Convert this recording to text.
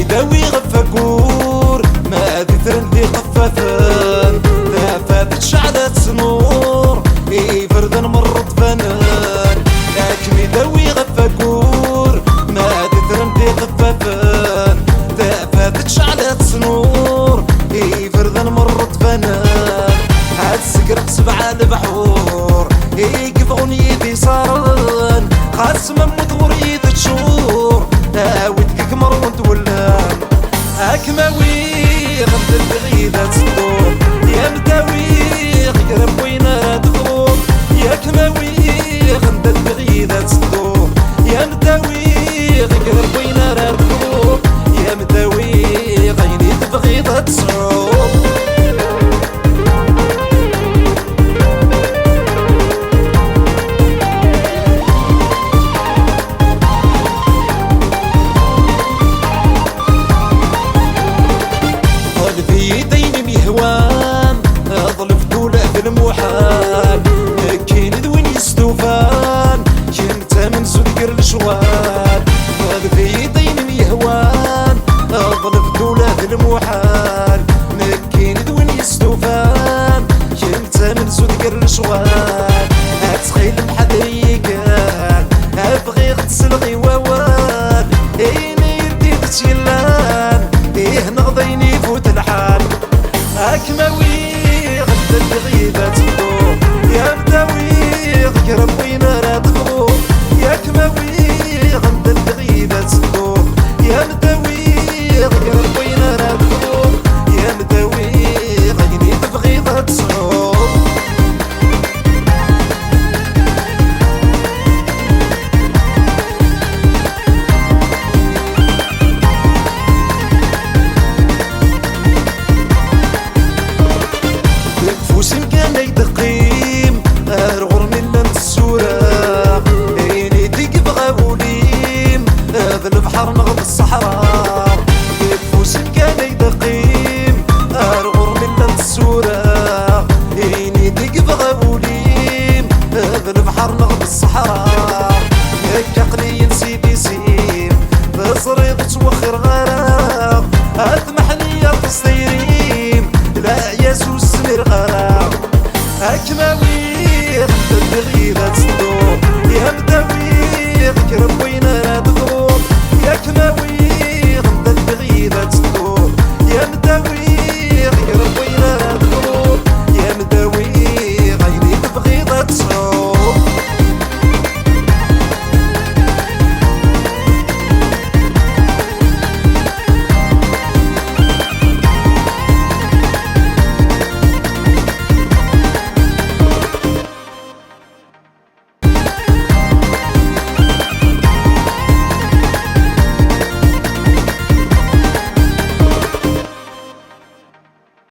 داوي غفاكور ما دي ترندي قفافان ذا شعلات سنور فردان مرت فنان لكن داوي غفاكور ما دي ترندي قفافان ذا شعلات سنور فردان مرت فنان هاد سقرق سبعة البحور يقفون يدي صارن خاص ممد وريد تشور ودك مرون تولان اكماوي غمد البغيدة تصدور يا مداوي قرب وين تغور يا كماوي غمد البغيدة تصدور يا مداوي قرب وين تغور يا مداوي غيني تبغيدة تصور المحال كاين دوين يستوفان كنت من زدقر الشوال هذا في يدين يهوان ظل دولة المحال كاين دوين يستوفان كنت من زدقر الشوال اتخيل محدريكان ابغي غتسلغي ووال اين يردي تشيلا